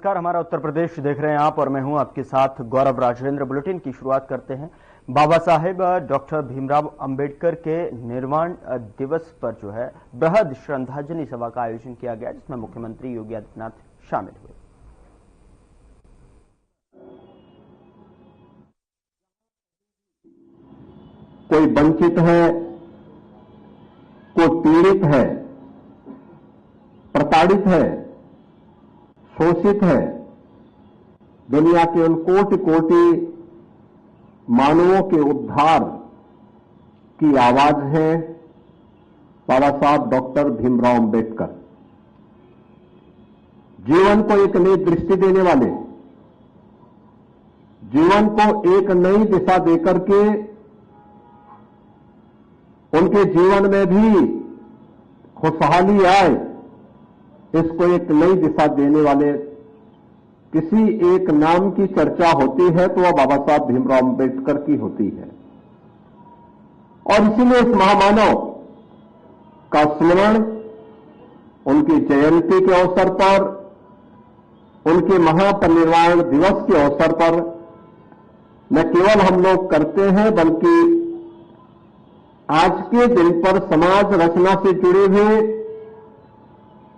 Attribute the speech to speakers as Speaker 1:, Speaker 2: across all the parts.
Speaker 1: नमस्कार, हमारा उत्तर प्रदेश देख रहे हैं आप और मैं हूं आपके साथ गौरव राजेंद्र। बुलेटिन की शुरुआत करते हैं। बाबा साहेब डॉक्टर भीमराव अंबेडकर के निर्वाण दिवस पर जो है बृहद श्रद्धांजलि सभा का आयोजन किया गया, जिसमें मुख्यमंत्री योगी आदित्यनाथ शामिल हुए।
Speaker 2: कोई वंचित है, कोई पीड़ित है, प्रताड़ित है, शोषित है, दुनिया के उन कोटि कोटि मानवों के उद्धार की आवाज है बाबा साहब डॉक्टर भीमराव अंबेडकर। जीवन को एक नई दृष्टि देने वाले, जीवन को एक नई दिशा देकर के उनके जीवन में भी खुशहाली आए, इसको एक नई दिशा देने वाले किसी एक नाम की चर्चा होती है तो वह बाबा साहब भीमराव अंबेडकर की होती है। और इसीलिए इस महामानव का स्मरण उनकी जयंती के अवसर पर, उनके महापरिनिर्वाण दिवस के अवसर पर न केवल हम लोग करते हैं, बल्कि आज के दिन पर समाज रचना से जुड़े हुए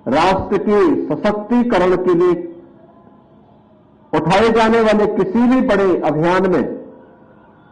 Speaker 2: राष्ट्र के सशक्तिकरण के लिए उठाए जाने वाले किसी भी बड़े अभियान में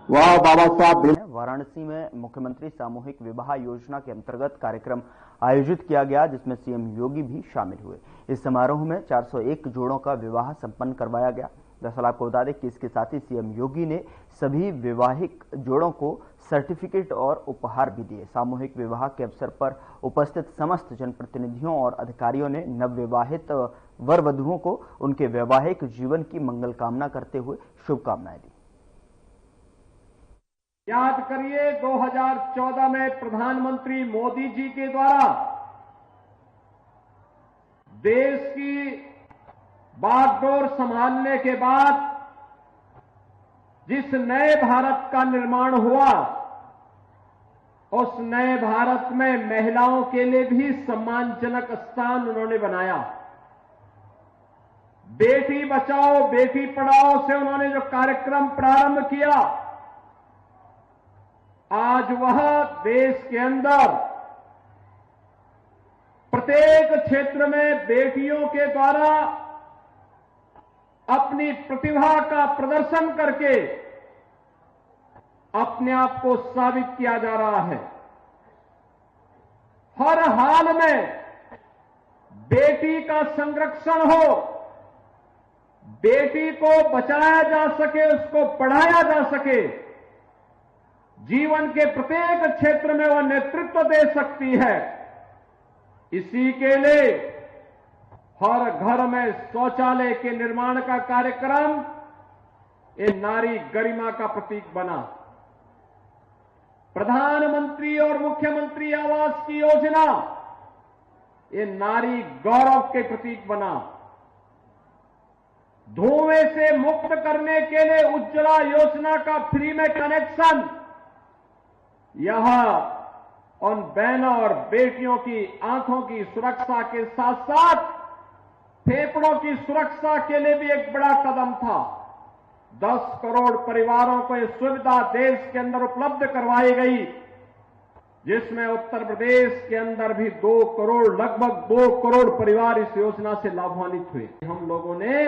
Speaker 2: वह बाबा साहब।
Speaker 1: वाराणसी में मुख्यमंत्री सामूहिक विवाह योजना के अंतर्गत कार्यक्रम आयोजित किया गया, जिसमें सीएम योगी भी शामिल हुए। इस समारोह में 401 जोड़ों का विवाह संपन्न करवाया गया। दरअसल आपको बता दें कि इसके साथ ही सीएम योगी ने सभी विवाहिक जोड़ों को सर्टिफिकेट और उपहार भी दिए। सामूहिक विवाह के अवसर पर उपस्थित समस्त जनप्रतिनिधियों और अधिकारियों ने नवविवाहित वर वधुओं को उनके वैवाहिक जीवन की मंगल कामना करते हुए शुभकामनाएं दी।
Speaker 3: याद करिए 2014 में प्रधानमंत्री मोदी जी के द्वारा देश की बागडोर संभालने के बाद जिस नए भारत का निर्माण हुआ, उस नए भारत में महिलाओं के लिए भी सम्मानजनक स्थान उन्होंने बनाया। बेटी बचाओ बेटी पढ़ाओ से उन्होंने जो कार्यक्रम प्रारंभ किया, आज वह देश के अंदर प्रत्येक क्षेत्र में बेटियों के द्वारा अपनी प्रतिभा का प्रदर्शन करके अपने आप को साबित किया जा रहा है। हर हाल में बेटी का संरक्षण हो, बेटी को बचाया जा सके, उसको पढ़ाया जा सके, जीवन के प्रत्येक क्षेत्र में वह नेतृत्व दे सकती है। इसी के लिए हर घर में शौचालय के निर्माण का कार्यक्रम ये नारी गरिमा का प्रतीक बना। प्रधानमंत्री और मुख्यमंत्री आवास की योजना ये नारी गौरव के प्रतीक बना। धुएं से मुक्त करने के लिए उज्ज्वला योजना का फ्री में कनेक्शन, यह उन बहनों और बेटियों की आंखों की सुरक्षा के साथ साथ फेफड़ों की सुरक्षा के लिए भी एक बड़ा कदम था। 10 करोड़ परिवारों को यह सुविधा देश के अंदर उपलब्ध करवाई गई, जिसमें उत्तर प्रदेश के अंदर भी 2 करोड़, लगभग 2 करोड़ परिवार इस योजना से लाभान्वित हुए। हम लोगों ने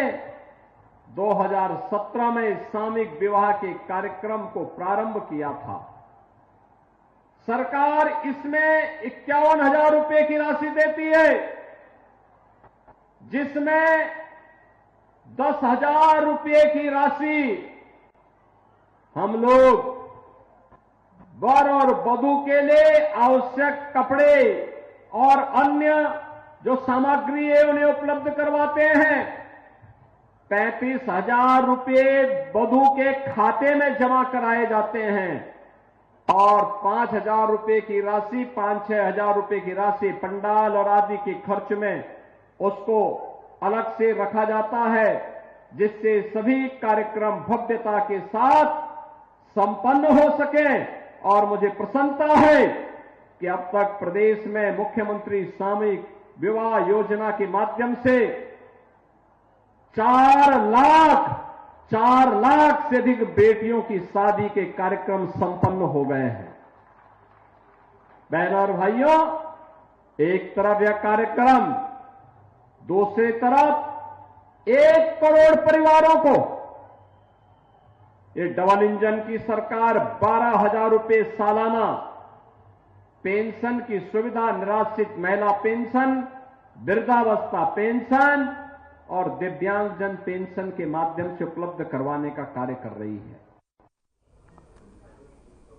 Speaker 3: 2017 में सामूहिक विवाह के कार्यक्रम को प्रारंभ किया था। सरकार इसमें 51,000 रुपए की राशि देती है, जिसमें 10,000 रुपए की राशि हम लोग वर और वधू के लिए आवश्यक कपड़े और अन्य जो सामग्री है उन्हें उपलब्ध करवाते हैं। 35,000 रुपए वधू के खाते में जमा कराए जाते हैं और 5,000 रुपए की राशि, 5-6 हजार रुपए की राशि पंडाल और आदि के खर्च में उसको अलग से रखा जाता है, जिससे सभी कार्यक्रम भव्यता के साथ संपन्न हो सके। और मुझे प्रसन्नता है कि अब तक प्रदेश में मुख्यमंत्री सामूहिक विवाह योजना के माध्यम से 4 लाख से अधिक बेटियों की शादी के कार्यक्रम संपन्न हो गए हैं। बहनों और भाइयों, एक तरफ यह कार्यक्रम, दूसरी तरफ 1 करोड़ परिवारों को ये डबल इंजन की सरकार 12,000 रुपए सालाना पेंशन की सुविधा, निराश्रित महिला पेंशन, वृद्धावस्था पेंशन और दिव्यांगजन पेंशन के माध्यम से उपलब्ध करवाने का कार्य कर रही है।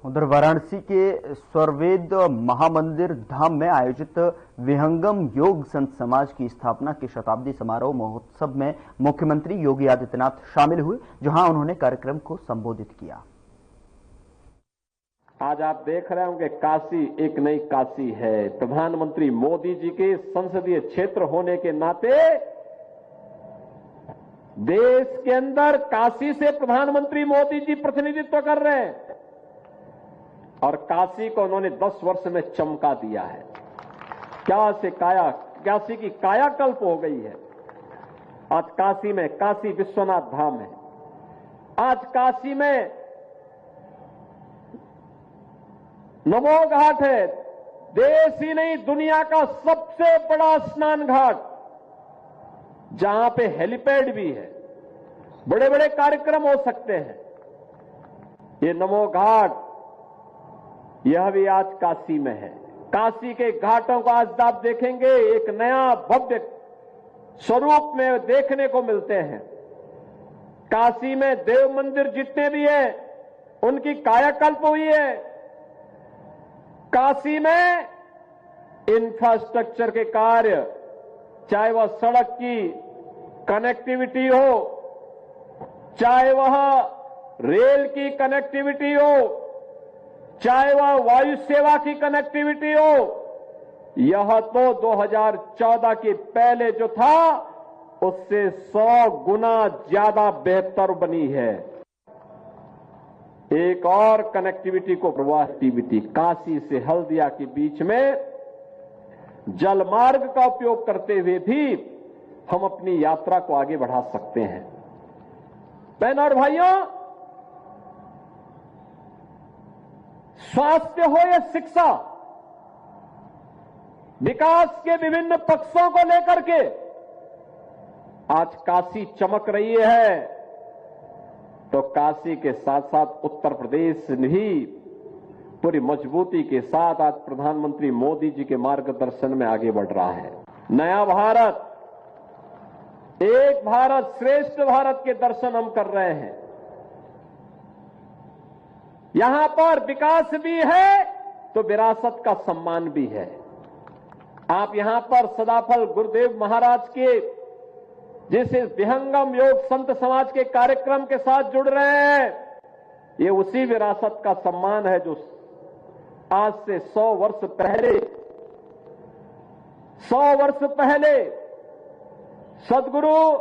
Speaker 1: उधर वाराणसी के स्वरवेद महामंदिर धाम में आयोजित विहंगम योग संत समाज की स्थापना के शताब्दी समारोह महोत्सव में मुख्यमंत्री योगी आदित्यनाथ शामिल हुए, जहां उन्होंने कार्यक्रम को संबोधित किया।
Speaker 4: आज आप देख रहे होंगे काशी एक नई काशी है। प्रधानमंत्री मोदी जी के संसदीय क्षेत्र होने के नाते देश के अंदर काशी से प्रधानमंत्री मोदी जी प्रतिनिधित्व कर रहे हैं और काशी को उन्होंने 10 वर्ष में चमका दिया है। काशी की कायाकल्प हो गई है। आज काशी में काशी विश्वनाथ धाम है। आज काशी में नमो घाट है। देश ही नहीं, दुनिया का सबसे बड़ा स्नान घाट, जहां पे हेलीपैड भी है, बड़े बड़े कार्यक्रम हो सकते हैं। ये नमो घाट, यह भी आज काशी में है। काशी के घाटों को आज आप देखेंगे एक नया भव्य स्वरूप में देखने को मिलते हैं। काशी में देव मंदिर जितने भी हैं, उनकी कायाकल्प हुई है। काशी में इंफ्रास्ट्रक्चर के कार्य, चाहे वह सड़क की कनेक्टिविटी हो, चाहे वह रेल की कनेक्टिविटी हो, चाहे वह वायु सेवा की कनेक्टिविटी हो, यह तो 2014 के पहले जो था उससे 100 गुना ज्यादा बेहतर बनी है। एक और कनेक्टिविटी को कनेक्टिविटी काशी से हल्दिया के बीच में जल मार्ग का उपयोग करते हुए भी हम अपनी यात्रा को आगे बढ़ा सकते हैं। बहनों और भाइयों, स्वास्थ्य हो या शिक्षा, विकास के विभिन्न पक्षों को लेकर के आज काशी चमक रही है, तो काशी के साथ साथ उत्तर प्रदेश भी पूरी मजबूती के साथ आज प्रधानमंत्री मोदी जी के मार्गदर्शन में आगे बढ़ रहा है। नया भारत, एक भारत श्रेष्ठ भारत के दर्शन हम कर रहे हैं। यहां पर विकास भी है तो विरासत का सम्मान भी है। आप यहां पर सदाफल गुरुदेव महाराज के जिस विहंगम योग संत समाज के कार्यक्रम के साथ जुड़ रहे हैं, ये उसी विरासत का सम्मान है जो आज से 100 वर्ष पहले सदगुरु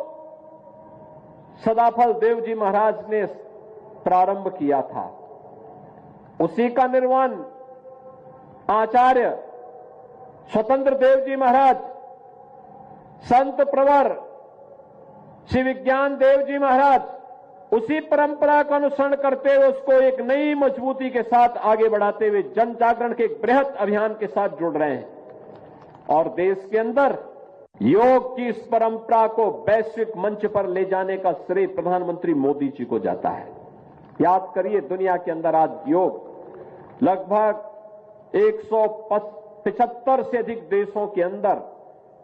Speaker 4: सदाफल देव जी महाराज ने प्रारंभ किया था। उसी का निर्माण आचार्य स्वतंत्र देव जी महाराज, संत प्रवर श्री विज्ञान देव जी महाराज, उसी परंपरा का अनुसरण करते हुए उसको एक नई मजबूती के साथ आगे बढ़ाते हुए जन जागरण के एक बृहत अभियान के साथ जुड़ रहे हैं और देश के अंदर योग की इस परंपरा को वैश्विक मंच पर ले जाने का श्रेय प्रधानमंत्री मोदी जी को जाता है। याद करिए, दुनिया के अंदर आज योग लगभग 175 से अधिक देशों के अंदर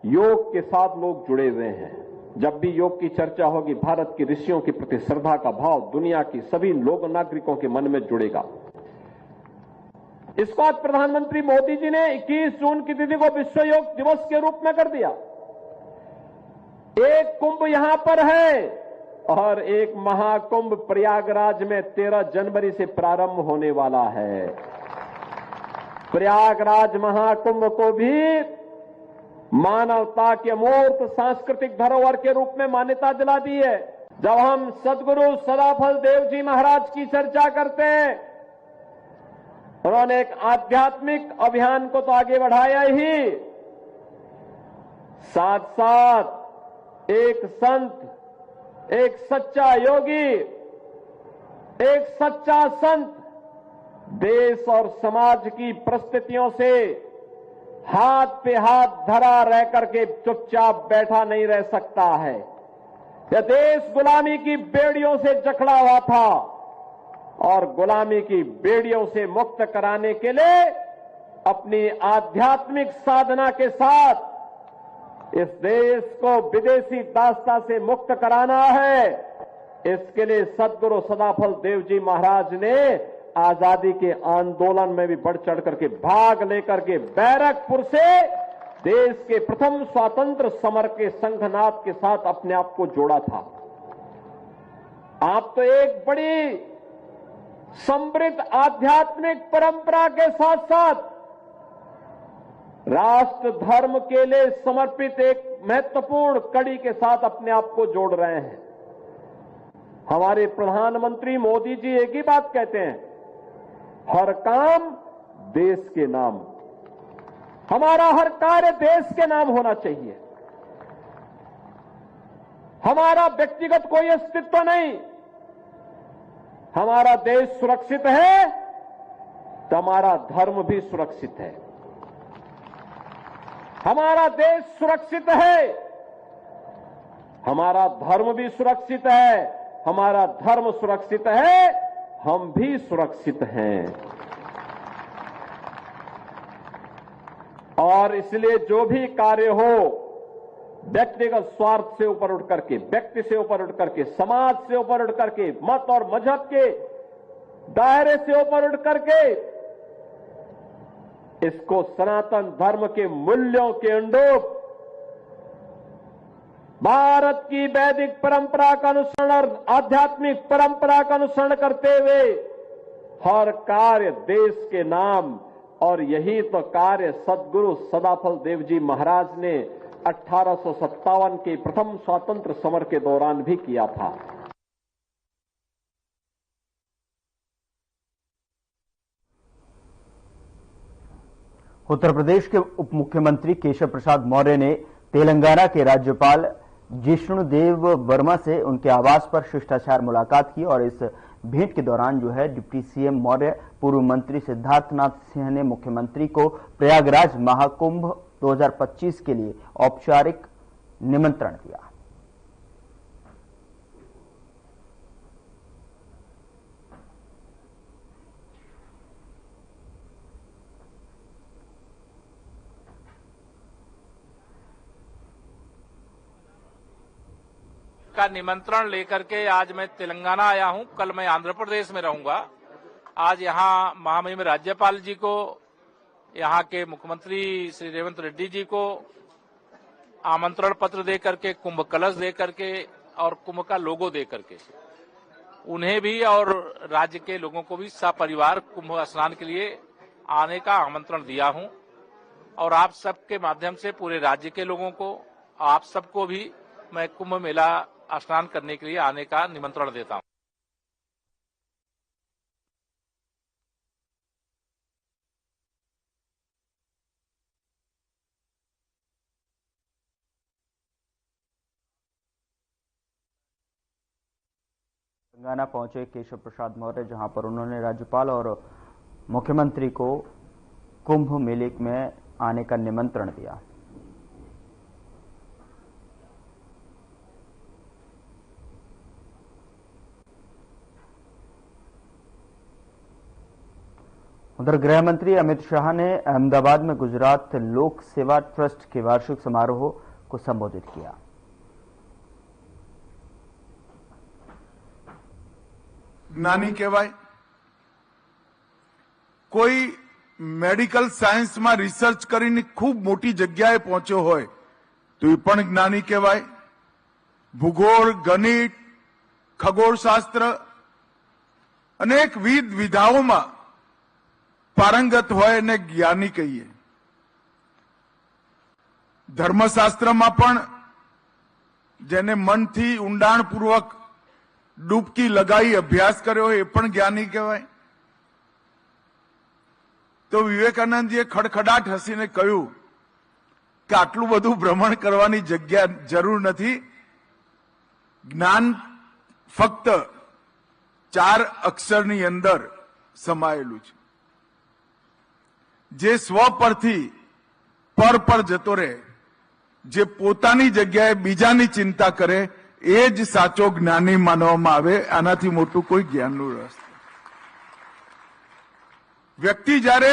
Speaker 4: योग के साथ लोग जुड़े हुए हैं। जब भी योग की चर्चा होगी, भारत के ऋषियों के प्रति श्रद्धा का भाव दुनिया की सभी लोग नागरिकों के मन में जुड़ेगा। इसको आज प्रधानमंत्री मोदी जी ने 21 जून की तिथि को विश्व योग दिवस के रूप में कर दिया। एक कुंभ यहां पर है और एक महाकुंभ प्रयागराज में 13 जनवरी से प्रारंभ होने वाला है। प्रयागराज महाकुंभ को भी मानवता के अमूर्त सांस्कृतिक धरोहर के रूप में मान्यता दिला दी है। जब हम सदगुरु सदाफल देव जी महाराज की चर्चा करते हैं, उन्होंने एक आध्यात्मिक अभियान को तो आगे बढ़ाया ही, साथ साथ एक संत एक सच्चा योगी, एक सच्चा संत देश और समाज की परिस्थितियों से हाथ पे हाथ धरा रह करके चुपचाप बैठा नहीं रह सकता है। यह देश गुलामी की बेड़ियों से जकड़ा हुआ था और गुलामी की बेड़ियों से मुक्त कराने के लिए अपनी आध्यात्मिक साधना के साथ इस देश को विदेशी दासता से मुक्त कराना है। इसके लिए सदगुरु सदाफल देव जी महाराज ने आजादी के आंदोलन में भी बढ़ चढ़ करके भाग लेकर के बैरकपुर से देश के प्रथम स्वतंत्र समर के संघनाद के साथ अपने आप को जोड़ा था। आप तो एक बड़ी समृद्ध आध्यात्मिक परंपरा के साथ साथ राष्ट्र धर्म के लिए समर्पित एक महत्वपूर्ण कड़ी के साथ अपने आप को जोड़ रहे हैं। हमारे प्रधानमंत्री मोदी जी एक ही बात कहते हैं, हर काम देश के नाम। हमारा हर कार्य देश के नाम होना चाहिए। हमारा व्यक्तिगत कोई अस्तित्व नहीं। हमारा देश सुरक्षित है तो हमारा धर्म भी सुरक्षित है। हमारा देश सुरक्षित है, हमारा धर्म भी सुरक्षित है। हमारा धर्म सुरक्षित है, हम भी सुरक्षित हैं। और इसलिए जो भी कार्य हो, व्यक्तिगत स्वार्थ से ऊपर उठ करके, व्यक्ति से ऊपर उठ करके, समाज से ऊपर उठ करके, मत और मजहब के दायरे से ऊपर उठ करके इसको सनातन धर्म के मूल्यों के अनुरूप भारत की वैदिक परंपरा का अनुसरण और आध्यात्मिक परंपरा का अनुसरण करते हुए हर कार्य देश के नाम। और यही तो कार्य सदगुरु सदाफल देव जी महाराज ने 1857 के प्रथम स्वतंत्र समर के दौरान भी किया था।
Speaker 1: उत्तर प्रदेश के उप मुख्यमंत्री केशव प्रसाद मौर्य ने तेलंगाना के राज्यपाल जिष्णुदेव वर्मा से उनके आवास पर शिष्टाचार मुलाकात की और इस भेंट के दौरान जो है डिप्टी सीएम मौर्य पूर्व मंत्री सिद्धार्थनाथ सिंह ने मुख्यमंत्री को प्रयागराज महाकुंभ 2025 के लिए औपचारिक निमंत्रण दिया।
Speaker 5: का निमंत्रण लेकर के आज मैं तेलंगाना आया हूं। कल मैं आंध्र प्रदेश में रहूंगा। आज यहां महामहिम राज्यपाल जी को, यहां के मुख्यमंत्री श्री रेवंत रेड्डी जी को आमंत्रण पत्र दे करके, कुंभ कलश दे करके और कुंभ का लोगो दे करके उन्हें भी और राज्य के लोगों को भी सपरिवार कुंभ स्नान के लिए आने का आमंत्रण दिया हूं। और आप सबके माध्यम से पूरे राज्य के लोगों को, आप सबको भी मैं कुंभ मेला स्नान करने के लिए आने का निमंत्रण देता हूं।
Speaker 1: तेलंगाना पहुंचे केशव प्रसाद मौर्य, जहां पर उन्होंने राज्यपाल और मुख्यमंत्री को कुंभ मेले में आने का निमंत्रण दिया। उधर गृह मंत्री अमित शाह ने अहमदाबाद में गुजरात लोक सेवा ट्रस्ट के वार्षिक समारोह को संबोधित किया।
Speaker 6: ज्ञानी कहेवाय, कोई मेडिकल साइंस में रिसर्च करीने खूब मोटी जग्याए पहुंच्यो होय तो ये पण ज्ञानी कहेवाय। भूगोल, गणित, खगोळशास्त्र अनेक विधाओं में पारंगत होय ने ज्ञानी कहिए। धर्मशास्त्र में पण जेने मन थी ऊंडाणपूर्वक डूबकी लगाई अभ्यास कर्यो ए पण ज्ञानी कहेवाय। तो विवेकानंदजीए खड़खड़ाट हसीने कह्यु कि आटलू बधु भ्रमण करवानी जग्या जरूर नथी, જ્ઞાન ફક્ત 4 અક્ષરની અંદર સમાયેલું છે. જે સ્વ પરથી પર જતો રહે, જે પોતાની જગ્યાએ બીજાની ચિંતા કરે, એ જ સાચો જ્ઞાની માનવામાં આવે. આનાથી મોટું કોઈ જ્ઞાનનું રહસ્ય. વ્યક્તિ જ્યારે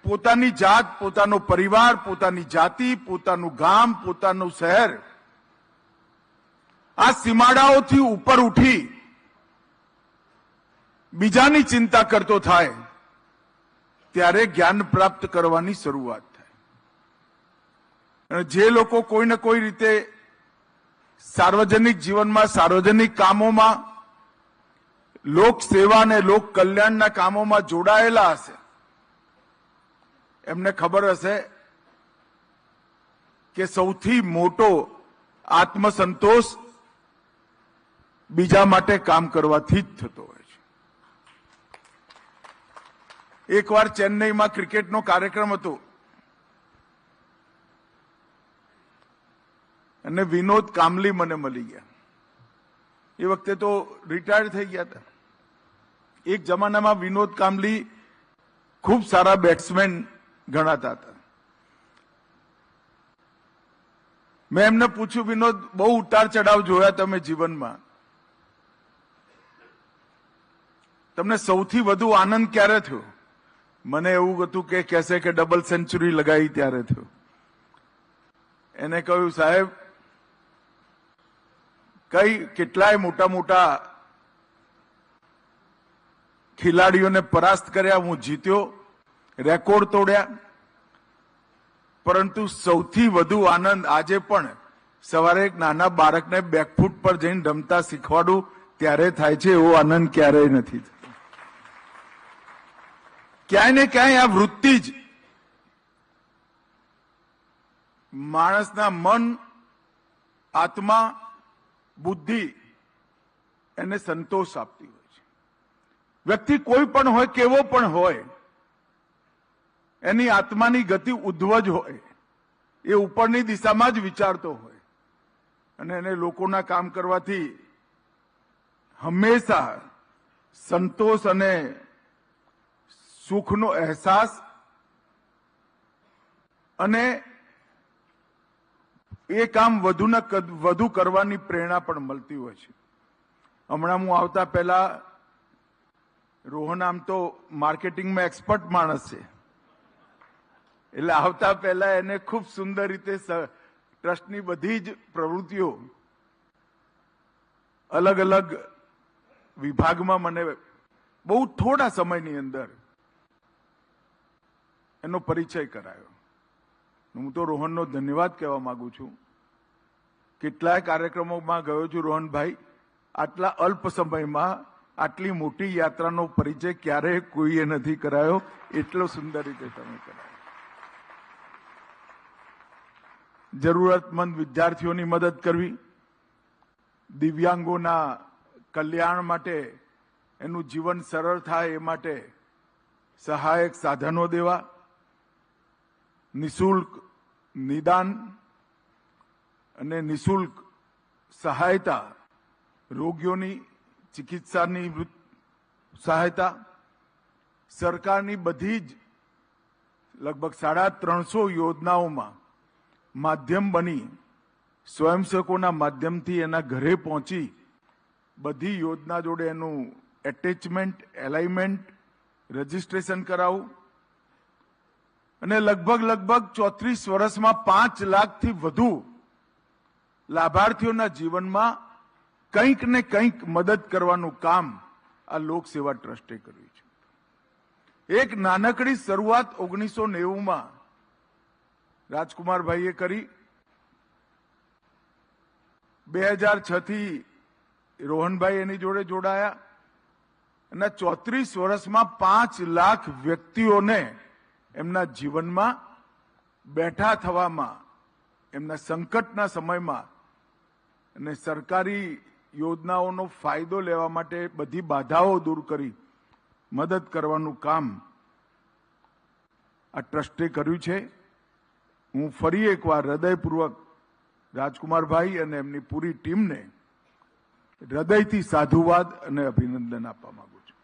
Speaker 6: પોતાની જાત, પોતાનો પરિવાર, પોતાની જાતિ, પોતાનું ગામ, પોતાનું શહેર, આ સીમાડાઓથી ઉપર ઉઠી બીજાની ચિંતા કરતો થાય, ત્યારે જ્ઞાન પ્રાપ્ત કરવાની શરૂઆત થાય. અને જે લોકો કોઈને કોઈ રીતે સાર્વજનિક જીવનમાં, સાર્વજનિક કામોમાં, લોક સેવા અને લોક કલ્યાણના કામોમાં જોડાયેલા હશે, એમને ખબર હશે કે સૌથી મોટો આત્મસંતોષ બીજા માટે કામ કરવાથી જ થતો હોય છે. એકવાર ચેન્નઈમાં ક્રિકેટનો કાર્યક્રમ હતો અને વિનોદ કામલી મને મળી ગયા. એ વખતે તો રિટાયર્ડ થઈ ગયા હતા. એક જમાનામાં વિનોદ કામલી ખૂબ સારા બેટ્સમેન ગણાતા હતા. મેં એમને પૂછ્યું, વિનોદ, બહુ ઉતાર ચઢાવ જોયા તમે જીવનમાં, તમને સૌથી વધુ આનંદ ક્યારે થયો? મને એવું હતું કે કહેશે કે ડબલ સેન્ચુરી લગાવી ત્યારે થયો. એને કહ્યું, સાહેબ, કેટલાય મોટા મોટા ખેલાડીઓને પરાસ્ત કર્યા, હું જીત્યો, રેકોર્ડ તોડ્યા, પરંતુ સૌથી વધુ આનંદ આજે પણ સવારે એક નાના બાળકને બેકફૂટ પર જઈને રમતા શીખવાડું ત્યારે થાય છે. એવો આનંદ ક્યારેય નથી થતો. ક્યાંય ને ક્યાંય આ વૃત્તિ જ માણસના મન, આત્મા, બુદ્ધિ એને સંતોષ આપતી હોય છે. વ્યક્તિ કોઈ પણ હોય, કેવો પણ હોય, એની આત્માની ગતિ ઉદ્ધવ જ હોય. એ ઉપરની દિશામાં જ વિચારતો હોય અને એને લોકોના કામ કરવાથી હંમેશા સંતોષ અને સુખનો અહેસાસ અને એ કામ વધુ કરવાની પ્રેરણા પણ મળતી હોય છે. હમણાં હું આવતા પહેલા, રોહન આમ તો માર્કેટિંગમાં એક્સપર્ટ માણસ છે, એટલે આવતા પહેલા એને ખૂબ સુંદર રીતે ટ્રસ્ટની બધી જ પ્રવૃત્તિઓ અલગ અલગ વિભાગમાં મને બહુ થોડા સમયની અંદર એનો પરિચય કરાયો. હું તો રોહનનો ધન્યવાદ કહેવા માંગુ છું. કેટલાય કાર્યક્રમોમાં ગયો છું રોહનભાઈ, આટલા અલ્પ સમયમાં આટલી મોટી યાત્રાનો પરિચય ક્યારેય કોઈએ નથી કરાયો. એટલો સુંદર રીતે તમે કરાયો. જરૂરતમંદ વિદ્યાર્થીઓની મદદ કરવી, દિવ્યાંગોના કલ્યાણ માટે, એનું જીવન સરળ થાય એ માટે સહાયક સાધનો દેવા, નિઃશુલ્ક નિદાન અને નિઃશુલ્ક સહાયતા, રોગીઓની ચિકિત્સાની સહાયતા, સરકારની બધી જ લગભગ 350 યોજનાઓમાં માધ્યમ બની સ્વયંસેવકોના માધ્યમથી એના ઘરે પહોંચી બધી યોજના જોડે એનું એટેચમેન્ટ, એલાઇનમેન્ટ, રજીસ્ટ્રેશન કરાવવું અને લગભગ 34 વર્ષમાં 5 લાખથી વધુ લાભાર્થીઓના જીવનમાં કંઈક ને કંઈક મદદ કરવાનું કામ આ લોકસેવા ટ્રસ્ટે કર્યું છે. એક નાનકડી શરૂઆત 1990માં રાજકુમારભાઈએ કરી. 2006 થી રોહનભાઈ એની જોડે જોડાયા અને 34 વર્ષમાં 5 લાખ વ્યક્તિઓને એમના જીવનમાં બેઠા થવામાં, એમના સંકટના સમયમાં અને સરકારી યોજનાઓનો ફાયદો લેવા માટે બધી બાધાઓ દૂર કરી મદદ કરવાનું કામ આ ટ્રસ્ટે કર્યું છે. હું ફરી એકવાર હૃદયપૂર્વક રાજકુમારભાઈ અને એમની પૂરી ટીમને હૃદયથી સાધુવાદ અને અભિનંદન આપવા માંગુ છું.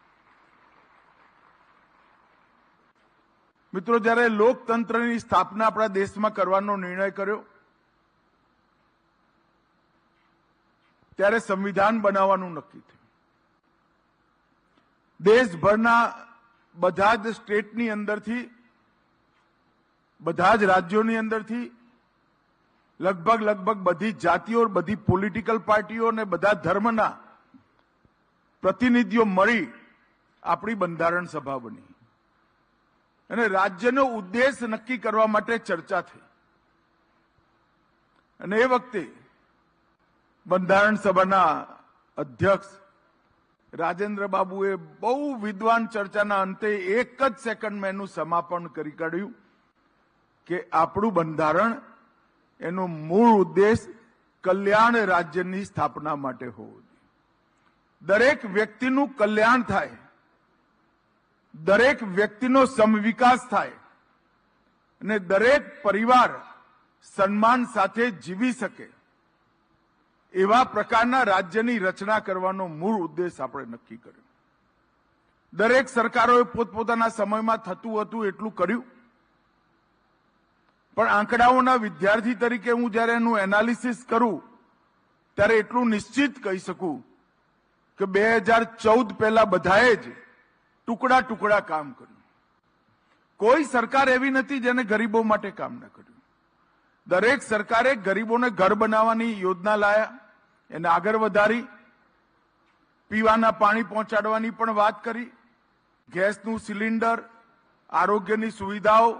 Speaker 6: મિત્રો, જ્યારે લોકતંત્રની સ્થાપના આપણા દેશમાં કરવાનો નિર્ણય કર્યો ત્યારે સંવિધાન બનાવવાનું નક્કી થયું. દેશભરના બધા જ સ્ટેટની અંદરથી, બધા જ રાજ્યોની અંદરથી લગભગ બધી જાતિઓ, બધી પોલિટિકલ પાર્ટીઓ અને બધા ધર્મના પ્રતિનિધિઓ મળી આપણી બંધારણ સભા બની અને રાજ્યનો ઉદ્દેશ નક્કી કરવા માટે ચર્ચા થઈ. અને એ વખતે બંધારણ સભાના અધ્યક્ષ રાજેન્દ્ર બાબુએ બહુ વિદ્વાન ચર્ચાના અંતે એક જ સેકન્ડમાં એનું સમાપન કરી કાઢ્યું કે આપણું બંધારણ, એનો મૂળ ઉદ્દેશ કલ્યાણ રાજ્યની સ્થાપના માટે હોવો જોઈએ. દરેક વ્યક્તિનું કલ્યાણ થાય, દરેક વ્યક્તિનો સમવિકાસ થાય અને દરેક પરિવાર સન્માન સાથે જીવી શકે એવા પ્રકારના રાજ્યની રચના કરવાનો મૂળ ઉદ્દેશ આપણે નક્કી કર્યો. દરેક સરકારોએ પોતપોતાના સમયમાં થતું હતું એટલું કર્યું, પણ આંકડાઓના વિદ્યાર્થી તરીકે હું જ્યારે એનું એનાલિસિસ કરું ત્યારે એટલું નિશ્ચિત કહી શકું કે 2014 પહેલા બધાએ જ ટુકડા ટુકડા કામ કર્યું. કોઈ સરકાર એવી નથી જેને ગરીબો માટે કામ ન કર્યું. દરેક સરકારે ગરીબોને ઘર બનાવવાની યોજના લાયા, એને આગળ વધારી, પીવાના પાણી પહોંચાડવાની પણ વાત કરી, ગેસનું સિલિન્ડર, આરોગ્યની સુવિધાઓ,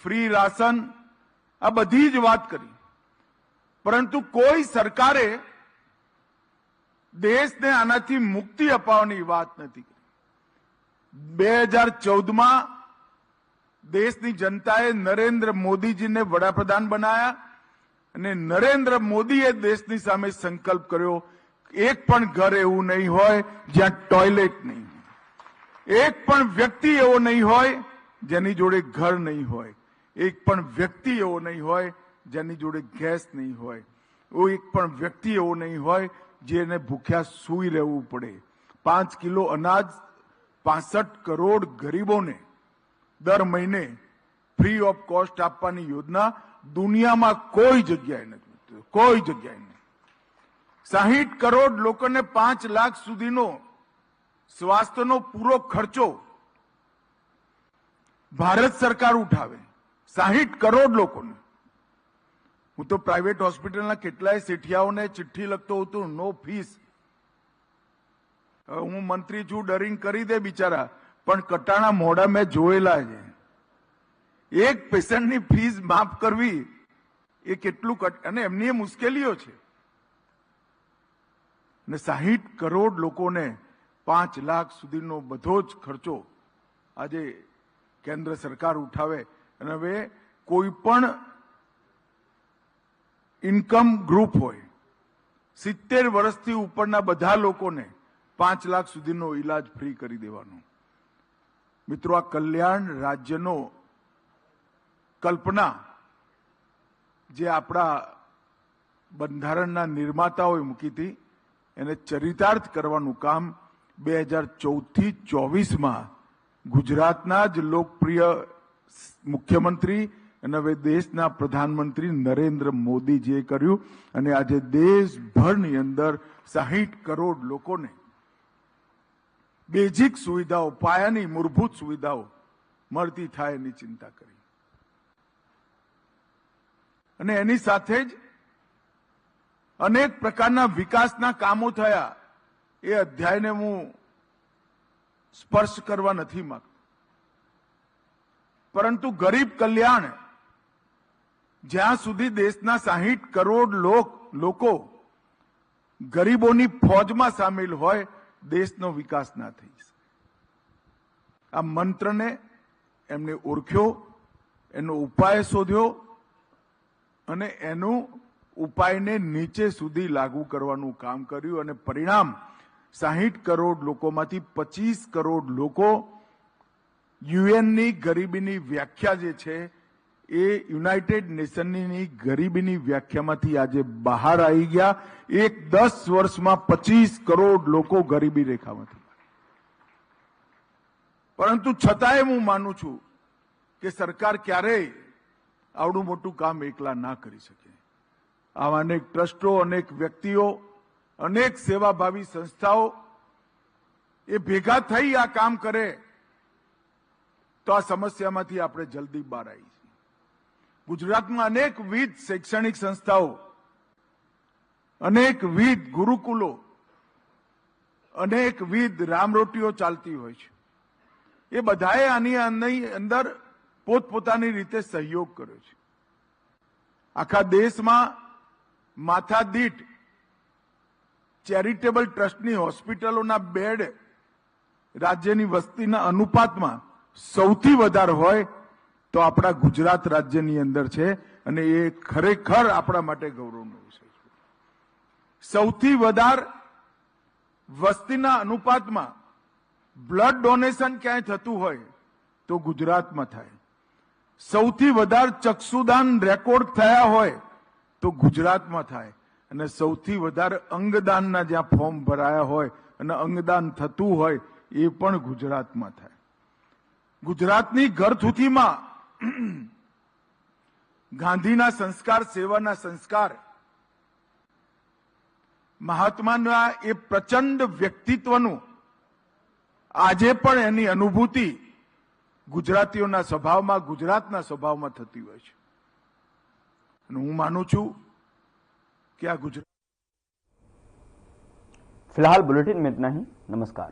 Speaker 6: ફ્રી રાશન, આ બધી જ વાત કરી. પરંતુ કોઈ સરકારે દેશને આનાથી મુક્તિ અપાવવાની વાત નથી કરી. 2014માં દેશની જનતાએ નરેન્દ્ર મોદીજીને વડાપ્રધાન બનાયા અને નરેન્દ્ર મોદીએ દેશની સામે સંકલ્પ કર્યો, એક પણ ઘર એવું નહીં હોય જ્યાં ટોયલેટ નહીં હોય, એક પણ વ્યક્તિ એવો નહીં હોય જેની જોડે ઘર નહીં હોય, એક પણ વ્યક્તિ એવો નહીં હોય જેની જોડે ગેસ નહીં હોય, એક પણ વ્યક્તિ એવો નહીં હોય જેને ભૂખ્યા સૂઈ રહેવું પડે. 5 કિલો અનાજ 65 કરોડ ગરીબોને દર મહિને ફ્રી ઓફ કોસ્ટ આપવાની યોજના દુનિયામાં કોઈ જગ્યાએ નથી, કોઈ જગ્યાએ નહીં. 60 કરોડ લોકોને 5 લાખ સુધીનો સ્વાસ્થ્યનો પૂરો ખર્ચો ભારત સરકાર ઉઠાવે. 60 કરોડ લોકોને. હું તો પ્રાઇવેટ હોસ્પિટલના કેટલાય શેઠિયાઓને ચિઠ્ઠી લખતો હતો, નો ફીસ. હું મંત્રી છું, ડરિંગ કરી દે બિચારા, પણ કટાણા મોઢા મેં જોયેલા છે. એક પેશન્ટની ફીસ માફ કરવી એ કેટલું, અને એમની એ મુશ્કેલીઓ છે. અને 60 કરોડ લોકોને 5 લાખ સુધીનો બધો જ ખર્ચો આજે કેન્દ્ર સરકાર ઉઠાવે. અને હવે કોઈ પણ ઇન્કમ ગ્રુપ હોય, 70 વર્ષથી ઉપરના બધા લોકોને 5 લાખ સુધીનો ઈલાજ ફ્રી કરી દેવાનો. મિત્રો, આ કલ્યાણ રાજ્યનો કલ્પના જે આપણા બંધારણના નિર્માતાઓએ મૂકી હતી એને ચરિતાર્થ કરવાનું કામ 2014થી 24માં ગુજરાતના જ લોકપ્રિય મુખ્યમંત્રી અને હવે દેશના પ્રધાનમંત્રી નરેન્દ્ર મોદીજીએ કર્યું. અને આજે દેશભરની અંદર 60 કરોડ લોકોને બેઝિક સુવિધાઓ, પાયાની મૂળભૂત સુવિધાઓ મળતી થાય એની ચિંતા કરી. અને એની સાથે જ અનેક પ્રકારના વિકાસના કામો થયા. એ અધ્યાયને હું સ્પર્શ કરવા નથી માંગતો, પરંતુ ગરીબ કલ્યાણ, જ્યાં સુધી દેશના 60 કરોડ લોકો ગરીબોની ફોજમાં સામેલ હોય, દેશનો વિકાસ ના થઈ શકે. આ મંત્રને એમને ઓળખ્યો, એનો ઉપાય શોધ્યો અને એનું ઉપાયને નીચે સુધી લાગુ કરવાનું કામ કર્યું. અને પરિણામ 60 કરોડ લોકોમાંથી 25 કરોડ લોકો યુએનની ગરીબીની વ્યાખ્યા જે છે એ યુનાઇટેડ નેશનની ગરીબીની વ્યાખ્યામાંથી આજે બહાર આવી ગયા. 10 વર્ષમાં 25 કરોડ લોકો ગરીબી રેખામાંથી. પરંતુ છતાંય હું માનું છું કે સરકાર ક્યારેય આવડું મોટું કામ એકલા ના કરી શકે. આવા અનેક ટ્રસ્ટો, અનેક વ્યક્તિઓ, અનેક સેવાભાવી સંસ્થાઓ એ ભેગા થઈ આ કામ કરે તો આ સમસ્યામાંથી આપણે જલ્દી બહાર આવી. ગુજરાતમાં અનેકવિધ શૈક્ષણિક સંસ્થાઓ, અનેકવિધ ગુરુકુલો, અનેકવિધ રામરોટીઓ ચાલતી હોય છે. એ બધાએ આની અંદર પોતપોતાની રીતે સહયોગ કર્યો છે. આખા દેશમાં માથાદીઠ ચેરિટેબલ ટ્રસ્ટની હોસ્પિટલોના બેડ રાજ્યની વસ્તીના અનુપાતમાં સૌથી વધારે હોય તો આપણા ગુજરાત રાજ્યની અંદર છે, અને એ ખરેખર આપણા માટે ગૌરવનો વિષય છે. સૌથી વધારે વસ્તીના અનુપાતમાં બ્લડ ડોનેશન ક્યાંય થતું હોય તો ગુજરાતમાં થાય. સૌથી વધારે ચક્ષુદાન રેકોર્ડ થયા હોય તો ગુજરાતમાં થાય. અને સૌથી વધારે અંગદાનના જ્યાં ફોર્મ ભરાયા હોય અને અંગદાન થતું હોય એ પણ ગુજરાતમાં થાય. ગુજરાતની ઘરથૂથીમાં ગાંધીના સંસ્કાર, સેવાના સંસ્કાર, મહાત્માના એ પ્રચંડ વ્યક્તિત્વનું આજે પણ એની અનુભૂતિ ગુજરાતીઓના સ્વભાવમાં, ગુજરાતના સ્વભાવમાં થતી હોય છે. અને હું માનું છું કે આ ગુજરાત.
Speaker 1: फिलहाल बुलेटिन में इतना ही. नमस्कार.